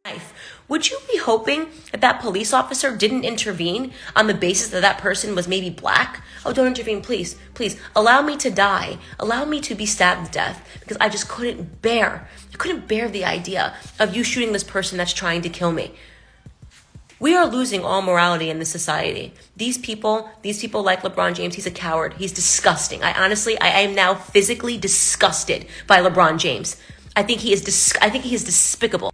life. Would you be hoping that that police officer didn't intervene on the basis that that person was maybe black? Oh, don't intervene, please. Please, allow me to die. Allow me to be stabbed to death because I just couldn't bear the idea of you shooting this person that's trying to kill me. We are losing all morality in this society. These people like LeBron James, he's a coward. He's disgusting. I am now physically disgusted by LeBron James. I think he is despicable.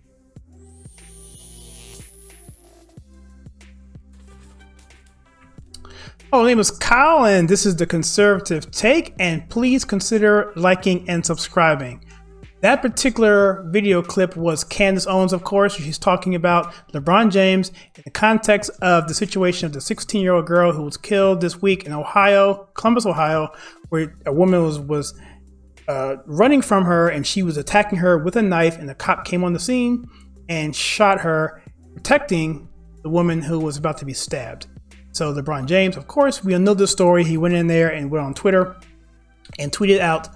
My name is Kyle, and this is the Conservative Take, and please consider liking and subscribing. That particular video clip was Candace Owens, of course. She's talking about LeBron James in the context of the situation of the 16-year-old girl who was killed this week in Ohio, Columbus, Ohio, where a woman was running from her and she was attacking her with a knife, and the cop came on the scene and shot her, protecting the woman who was about to be stabbed. So LeBron James, of course, we all know this story. He went in there and went on Twitter and tweeted out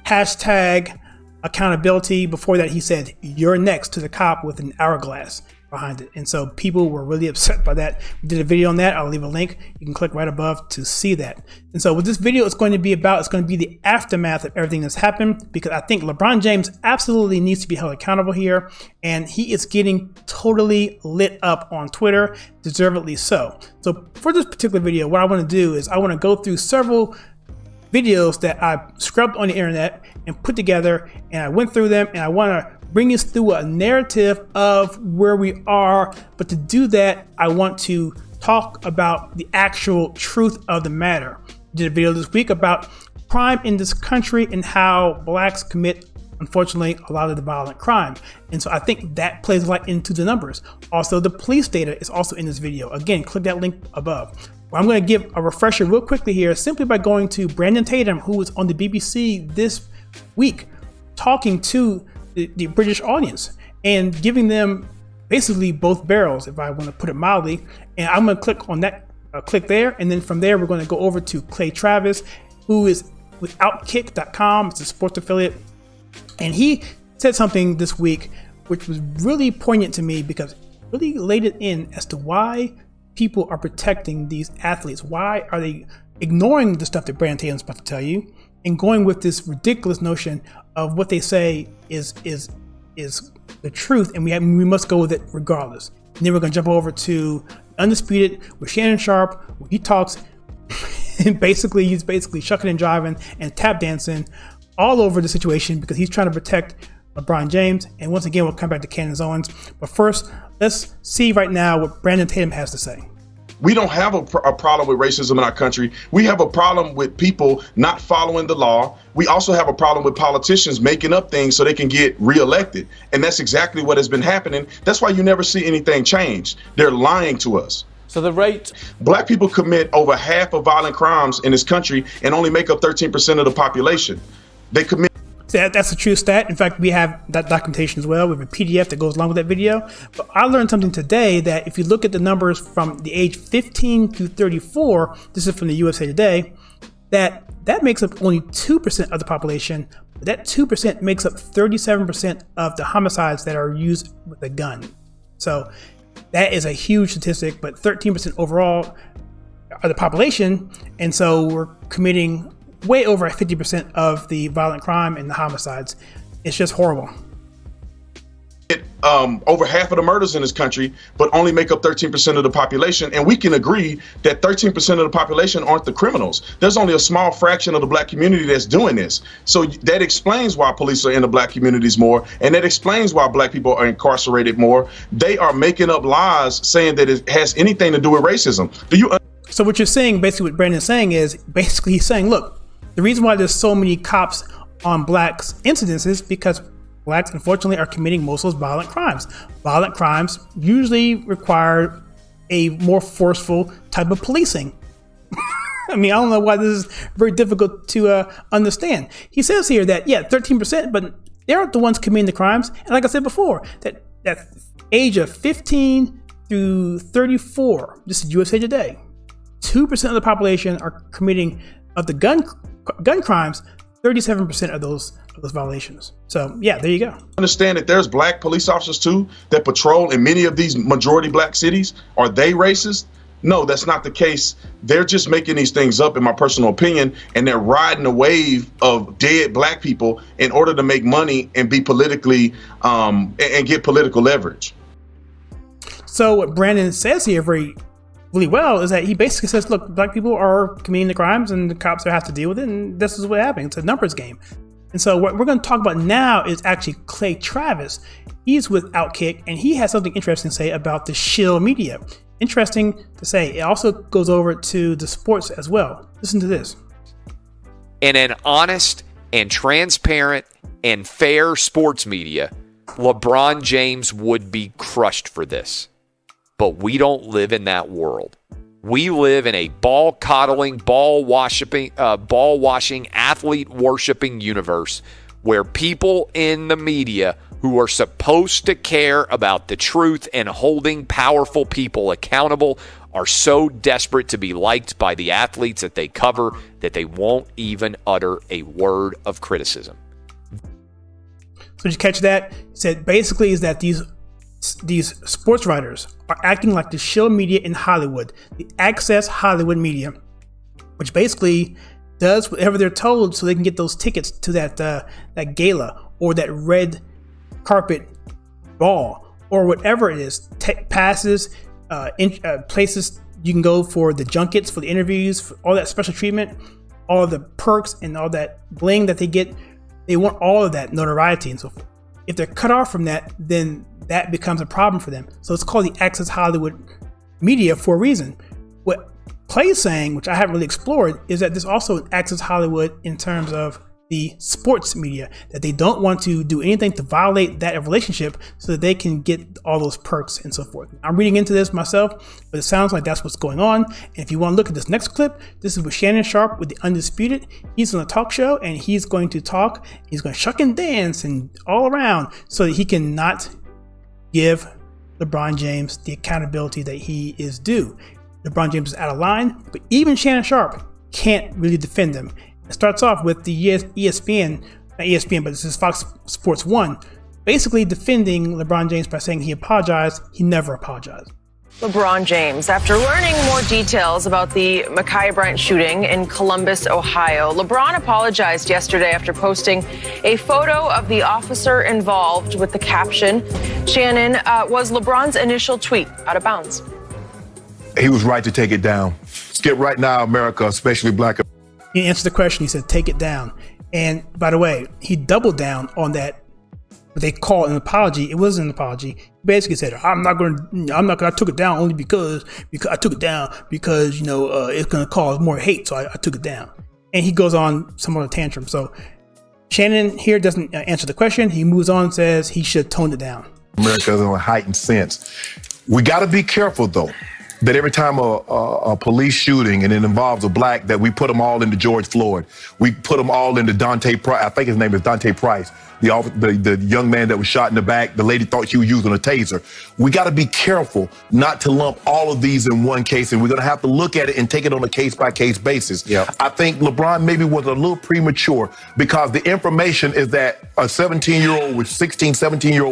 hashtag accountability. Before that, he said, "You're next," to the cop with an hourglass behind it. And so people were really upset by that. We did a video on that. I'll leave a link. You can click right above to see that. And so what this video is going to be about, it's going to be the aftermath of everything that's happened, because I think LeBron James absolutely needs to be held accountable here. And he is getting totally lit up on Twitter, deservedly so. So for this particular video, what I want to do is I want to go through several videos that I scrubbed on the internet and put together, and I went through them, and I want to bring us through a narrative of where we are. But to do that, I want to talk about the actual truth of the matter. I did a video this week about crime in this country and how blacks commit, unfortunately, a lot of the violent crime. And so I think that plays a lot into the numbers. Also, the police data is also in this video. Again, click that link above. Well, I'm going to give a refresher real quickly here, simply by going to Brandon Tatum, who was on the BBC this week, talking to the British audience and giving them basically both barrels, if I want to put it mildly. And I'm going to click on that, click there, and then from there we're going to go over to Clay Travis, who is with outkick.com. It's a sports affiliate, and he said something this week which was really poignant to me, because it really laid it in as to why people are protecting these athletes. Why are they ignoring the stuff that Brandon Tatum's about to tell you and going with this ridiculous notion of what they say is the truth, and we must go with it regardless. And then we're going to jump over to Undisputed with Shannon Sharp, where he talks and he's basically shucking and jiving and tap dancing all over the situation because he's trying to protect LeBron James. And once again, we'll come back to Candace Owens. But first, let's see right now what Brandon Tatum has to say. We don't have a problem with racism in our country. We have a problem with people not following the law. We also have a problem with politicians making up things so they can get reelected. And that's exactly what has been happening. That's why you never see anything change. They're lying to us. So the rate... Black people commit over half of violent crimes in this country and only make up 13% of the population. They commit... That's a true stat. In fact, we have that documentation as well. We have a PDF that goes along with that video. But I learned something today that if you look at the numbers from the age 15 to 34, this is from the USA Today, that makes up only 2% of the population. But that 2% makes up 37% of the homicides that are used with a gun. So that is a huge statistic, but 13% overall of the population. And so we're committing way over 50% of the violent crime and the homicides. It's just horrible. Over half of the murders in this country, but only make up 13% of the population. And we can agree that 13% of the population aren't the criminals. There's only a small fraction of the black community that's doing this. So that explains why police are in the black communities more. And that explains why black people are incarcerated more. They are making up lies saying that it has anything to do with racism. So what you're saying, basically what Brandon's saying is, basically he's saying, look, the reason why there's so many cops on blacks incidents is because blacks, unfortunately, are committing most of those violent crimes. Violent crimes usually require a more forceful type of policing. I mean, I don't know why this is very difficult to understand. He says here that, 13%, but they're the ones committing the crimes. And like I said before, that age of 15 through 34, this is USA Today, 2% of the population are committing of the gun crimes. 37% of those for those violations. So yeah, there you go. Understand that there's black police officers too that patrol in many of these majority black cities. Are they racist? No, that's not the case. They're just making these things up, in my personal opinion, and they're riding a wave of dead black people in order to make money and be politically and get political leverage. So what Brandon says here really well is that he basically says, look, black people are committing the crimes and the cops have to deal with it, and this is what happened. It's a numbers game. And so what we're going to talk about now is actually Clay Travis. He's with Outkick, and he has something interesting to say about the Shill media. Interesting to say. It also goes over to the sports as well. Listen to this. In an honest and transparent and fair sports media, LeBron James would be crushed for this. But we don't live in that world. We live in a ball-coddling, ball-washing, athlete-worshiping universe where people in the media who are supposed to care about the truth and holding powerful people accountable are so desperate to be liked by the athletes that they cover that they won't even utter a word of criticism. So did you catch that? He said basically is that these sports writers are acting like the Shill media in Hollywood, the Access Hollywood media, which basically does whatever they're told so they can get those tickets to that gala or that red carpet ball or whatever it is. Passes, places you can go for the junkets, for the interviews, for all that special treatment, all the perks and all that bling that they get. They want all of that notoriety and so forth. If they're cut off from that, then that becomes a problem for them. So it's called the Access Hollywood media for a reason. What Clay's saying, which I haven't really explored, is that there's also an Access Hollywood in terms of the sports media, that they don't want to do anything to violate that relationship so that they can get all those perks and so forth. I'm reading into this myself, but it sounds like that's what's going on. And if you want to look at this next clip, this is with Shannon Sharp with the Undisputed. He's on a talk show and he's going to talk. He's going to shuck and dance and all around so that he can not give LeBron James the accountability that he is due. LeBron James is out of line, but even Shannon Sharp can't really defend him. It starts off with the ESPN, not ESPN, but this is Fox Sports 1, basically defending LeBron James by saying he apologized. He never apologized. LeBron James, after learning more details about the Ma'Khia Bryant shooting in Columbus, Ohio, LeBron apologized yesterday after posting a photo of the officer involved with the caption, Shannon, was LeBron's initial tweet out of bounds? He was right to take it down. Skip right now, America, especially black. He answered the question. He said, take it down. And by the way, he doubled down on that, what they call an apology. It wasn't an apology. He basically said, I took it down only because I took it down because, it's going to cause more hate. So I took it down. And he goes on some other tantrum. So Shannon here doesn't answer the question. He moves on and says he should tone it down. America's in a heightened sense. We got to be careful, though, that every time a police shooting and it involves a black, that we put them all into George Floyd. We put them all into Dante Price. I think his name is Dante Price, the young man that was shot in the back. The lady thought she was using a taser. We got to be careful not to lump all of these in one case, and we're going to have to look at it and take it on a case-by-case basis. Yep. I think LeBron maybe was a little premature because the information is that a 17-year-old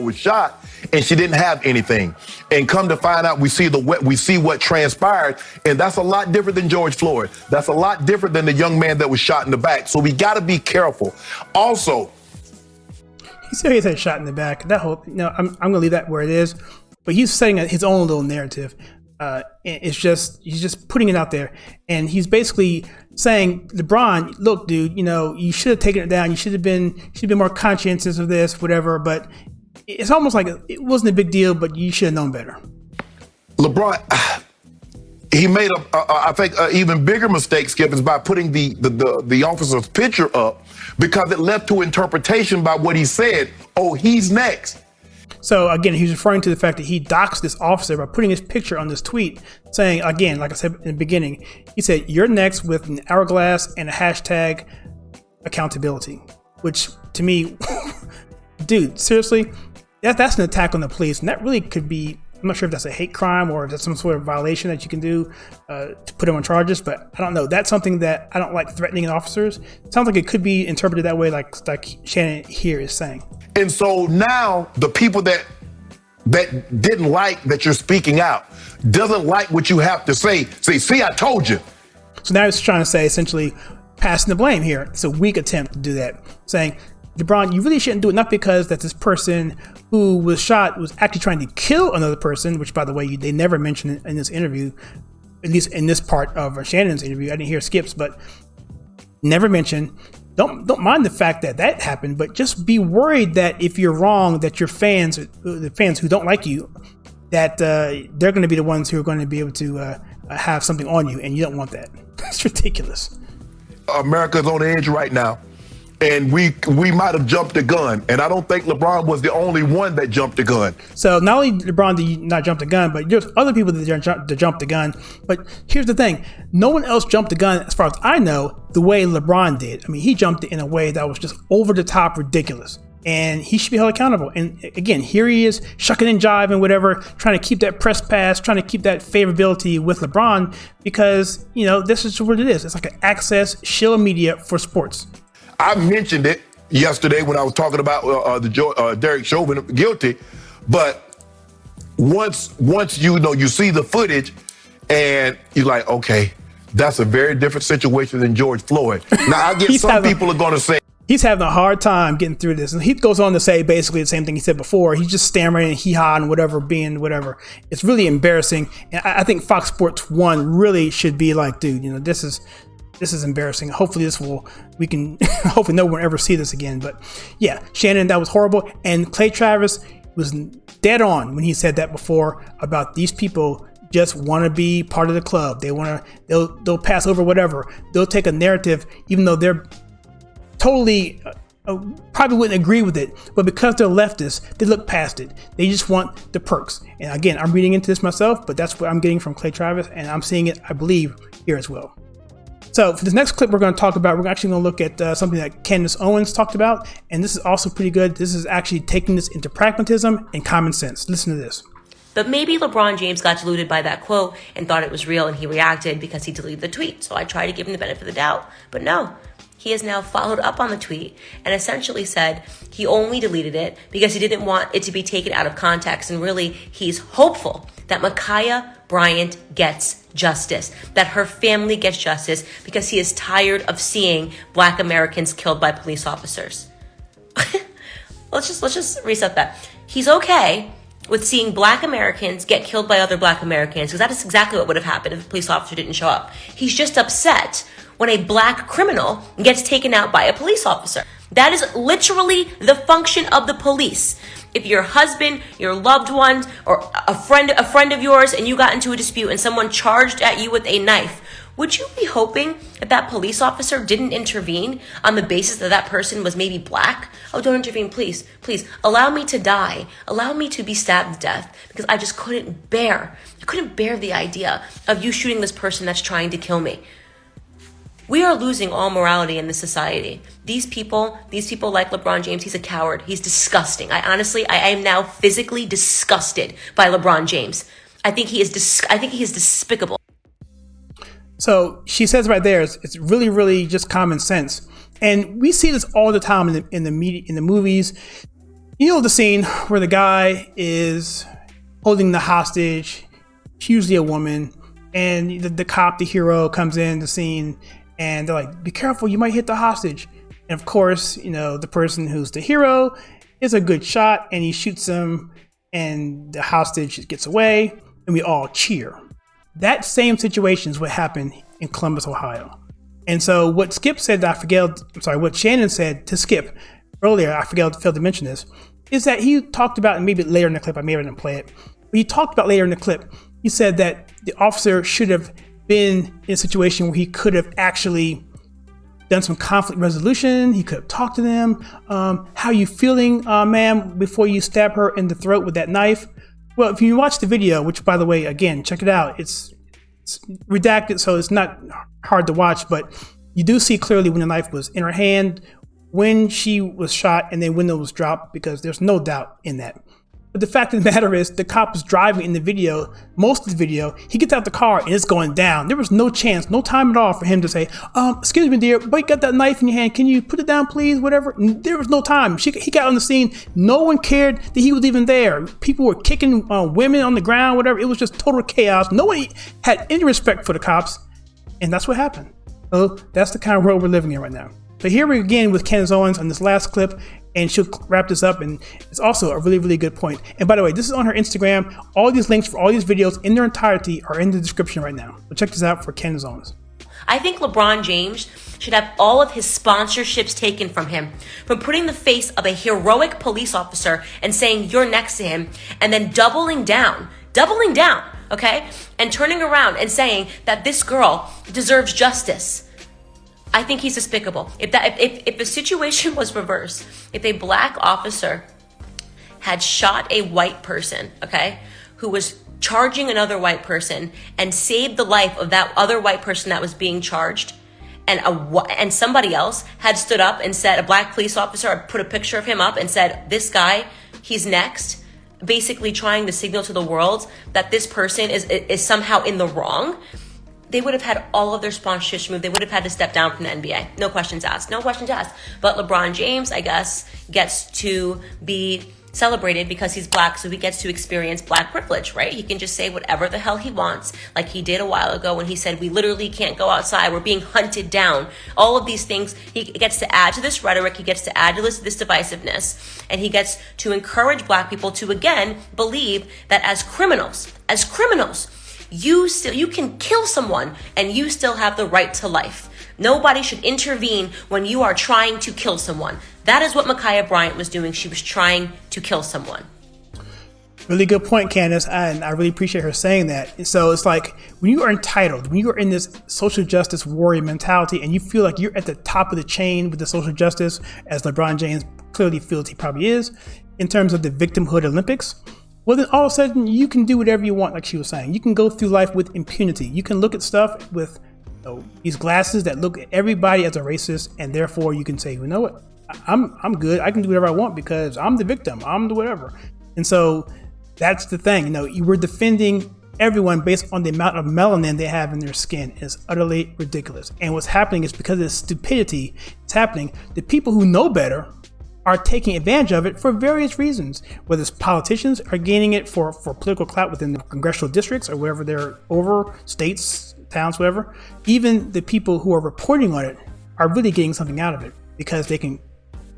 was shot, and she didn't have anything. And come to find out, we see what transpired, and that's a lot different than George Floyd. That's a lot different than the young man that was shot in the back. So we got to be careful. Also, he said shot in the back. That whole, I'm going to leave that where it is. But he's setting his own little narrative. He's just putting it out there, and he's basically saying, LeBron, look, dude, you should have taken it down. You should have been more conscientious of this, whatever. But it's almost like it wasn't a big deal, but you should have known better. LeBron, he made I think an even bigger mistake, Skip, is by putting the officer's picture up, because it left to interpretation by what he said. Oh, he's next. So again, he's referring to the fact that he doxed this officer by putting his picture on this tweet, saying, again, like I said in the beginning, he said, you're next with an hourglass and a hashtag accountability, which to me, dude, seriously, that's an attack on the police. And that really could be I'm not sure if that's a hate crime or if that's some sort of violation that you can do to put them on charges, but I don't know. That's something that I don't like, threatening officers. It sounds like it could be interpreted that way, like Shannon here is saying. And so now the people that didn't like that you're speaking out, doesn't like what you have to say, see, I told you. So now it's trying to say, essentially, passing the blame here. It's a weak attempt to do that, saying, LeBron, you really shouldn't do it, not because that this person who was shot was actually trying to kill another person, which, by the way, they never mentioned in this interview, at least in this part of Shannon's interview. I didn't hear Skip's, but never mentioned. Don't mind the fact that that happened, but just be worried that if you're wrong, that your fans, the fans who don't like you, that they're going to be the ones who are going to be able to have something on you, and you don't want that. It's ridiculous. America's on edge right now, and we might have jumped the gun, and I don't think LeBron was the only one that jumped the gun. So not only LeBron did you not jump the gun, but there's other people that jumped the gun. But here's the thing: no one else jumped the gun, as far as I know, the way LeBron did. I mean, he jumped it in a way that was just over the top ridiculous, and he should be held accountable. And again, here he is shucking and jiving, whatever, trying to keep that press pass, trying to keep that favorability with LeBron, because this is what it is. It's like an access shill media for sports. I mentioned it yesterday when I was talking about Derek Chauvin guilty, but once you see the footage and you're like, okay, that's a very different situation than George Floyd. Now I get some people are going to say he's having a hard time getting through this, and he goes on to say basically the same thing he said before. He's just stammering and hee-haw and whatever, being whatever. It's really embarrassing, and I think Fox Sports 1 really should be like, dude, this is embarrassing. Hopefully hopefully no one ever see this again. But yeah, Shannon, that was horrible. And Clay Travis was dead on when he said that before about these people just want to be part of the club. They'll pass over whatever. They'll take a narrative, even though they're totally probably wouldn't agree with it, but because they're leftists, they look past it. They just want the perks. And again, I'm reading into this myself, but that's what I'm getting from Clay Travis, and I'm seeing it, I believe, here as well. So for this next clip we're going to talk about, we're actually going to look at something that Candace Owens talked about, and this is also pretty good. This is actually taking this into pragmatism and common sense. Listen to this. But maybe LeBron James got deluded by that quote and thought it was real, and he reacted because he deleted the tweet. So I tried to give him the benefit of the doubt, but no. He has now followed up on the tweet and essentially said he only deleted it because he didn't want it to be taken out of context. And really, he's hopeful that Ma'Khia Bryant gets justice, that her family gets justice, because he is tired of seeing Black Americans killed by police officers. Let's just reset that. He's okay with seeing Black Americans get killed by other Black Americans, because that is exactly what would have happened if a police officer didn't show up. He's just upset when a Black criminal gets taken out by a police officer. That is literally the function of the police. If your husband, your loved one, or a friend of yours, and you got into a dispute and someone charged at you with a knife, would you be hoping that that police officer didn't intervene on the basis that that person was maybe Black? Oh, don't intervene, please. Please, allow me to die. Allow me to be stabbed to death, because I just couldn't bear the idea of you shooting this person that's trying to kill me. We are losing all morality in this society. These people like LeBron James, he's a coward. He's disgusting. I am now physically disgusted by LeBron James. I think he is despicable. So she says right there, it's really, really just common sense. And we see this all the time in the media, in the movies. You know the scene where the guy is holding the hostage, it's usually a woman, and the cop, the hero, comes in the scene, and they're like, be careful, you might hit the hostage. And of course, the person who's the hero is a good shot, and he shoots him, and the hostage gets away, and we all cheer. That same situation is what happened in Columbus, Ohio. And so what what Shannon said to Skip earlier, I failed to mention this, is that he talked about, and maybe later in the clip, I may have didn't play it, but he talked about later in the clip, he said that the officer should have been in a situation where he could have actually done some conflict resolution. He could have talked to them. How you feeling, ma'am, before you stab her in the throat with that knife? Well, if you watch the video, which, by the way, again, check it out. It's redacted, so it's not hard to watch, but you do see clearly when the knife was in her hand, when she was shot, and then when it was dropped, because there's no doubt in that. But the fact of the matter is, the cop was driving in the video, most of the video, he gets out the car and it's going down. There was no chance, no time at all for him to say, excuse me, dear, but you got that knife in your hand. Can you put it down, please? Whatever. There was no time. He got on the scene. No one cared that he was even there. People were kicking women on the ground, whatever. It was just total chaos. No one had any respect for the cops. And that's what happened. So that's the kind of world we're living in right now. But here we again with Candace Owens on this last clip, and she'll wrap this up, and it's also a really, really good point. And by the way, this is on her Instagram. All these links for all these videos in their entirety are in the description right now. So check this out for Candace Owens. I think LeBron James should have all of his sponsorships taken from him, from putting the face of a heroic police officer and saying you're next to him, and then doubling down, okay? And turning around and saying that this girl deserves justice. I think he's despicable. If the situation was reversed, if a black officer had shot a white person, okay, who was charging another white person and saved the life of that other white person that was being charged, and somebody else had stood up and said, a black police officer had put a picture of him up and said, this guy, he's next, basically trying to signal to the world that this person is somehow in the wrong, they would have had all of their sponsorships removed. They would have had to step down from the NBA. No questions asked. But LeBron James, I guess, gets to be celebrated because he's black, so he gets to experience black privilege, right? He can just say whatever the hell he wants, like he did a while ago when he said, we literally can't go outside, we're being hunted down. All of these things, he gets to add to this rhetoric, he gets to add to this divisiveness, and he gets to encourage black people to, again, believe that as criminals, you can kill someone and you still have the right to life. Nobody should intervene when you are trying to kill someone. That is what Ma'Khia Bryant was doing. She was trying to kill someone. Really good point, Candace, and I really appreciate her saying that. So it's like when you are entitled, when you are in this social justice warrior mentality and you feel like you're at the top of the chain with the social justice, as LeBron James clearly feels he probably is, in terms of the victimhood Olympics, well, then all of a sudden you can do whatever you want, like she was saying. You can go through life with impunity. You can look at stuff with these glasses that look at everybody as a racist, and therefore you can say, you know what, I'm good. I can do whatever I want because I'm the victim. I'm the whatever. And so that's the thing. You were defending everyone based on the amount of melanin they have in their skin. It's utterly ridiculous. And what's happening is because of this stupidity, it's happening. The people who know better are taking advantage of it for various reasons, whether it's politicians are gaining it for political clout within the congressional districts or wherever they're over, states, towns, whatever. Even the people who are reporting on it are really getting something out of it because they can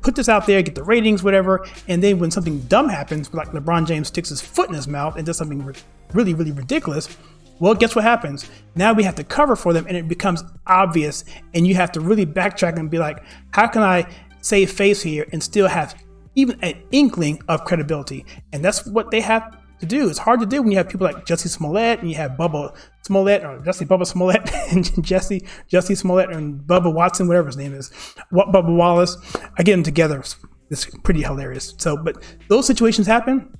put this out there, get the ratings, whatever, and then when something dumb happens, like LeBron James sticks his foot in his mouth and does something really, really ridiculous, well, guess what happens? Now we have to cover for them and it becomes obvious, and you have to really backtrack and be like, how can I save face here and still have even an inkling of credibility? And that's what they have to do. It's hard to do when you have people like Jussie Smollett and you have Bubba Smollett or Bubba Smollett and Jussie Smollett and Bubba Watson, whatever his name is, Bubba Wallace. I get them together. It's pretty hilarious. So, but those situations happen,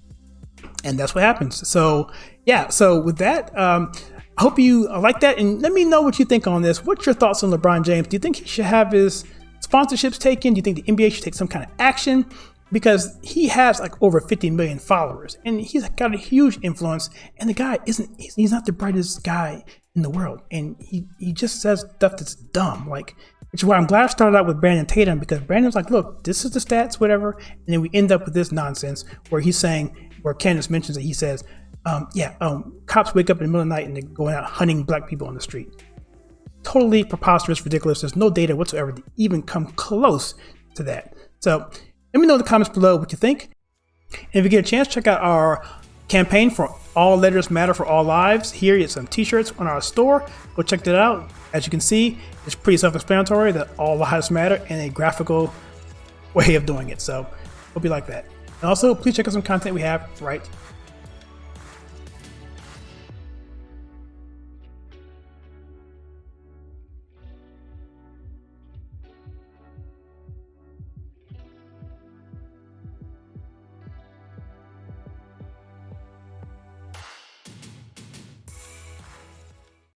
and that's what happens. So, yeah. So with that, I hope you like that, and let me know what you think on this. What's your thoughts on LeBron James? Do you think he should have his sponsorships taken? Do you think the NBA should take some kind of action? Because he has like over 50 million followers and he's got a huge influence, and the guy he's not the brightest guy in the world, and he just says stuff that's dumb, like, which is why I'm glad I started out with Brandon Tatum, because Brandon's like, look, this is the stats, whatever, and then we end up with this nonsense where he's saying, where Candace mentions that he says, cops wake up in the middle of the night and they're going out hunting black people on the street. Totally preposterous, ridiculous. There's no data whatsoever to even come close to that. So let me know in the comments below what you think. And if you get a chance, check out our campaign for All Letters Matter for All Lives. Here is some t-shirts on our store. Go check that out. As you can see, it's pretty self-explanatory that all lives matter and a graphical way of doing it. So hope you like that. And also, please check out some content we have right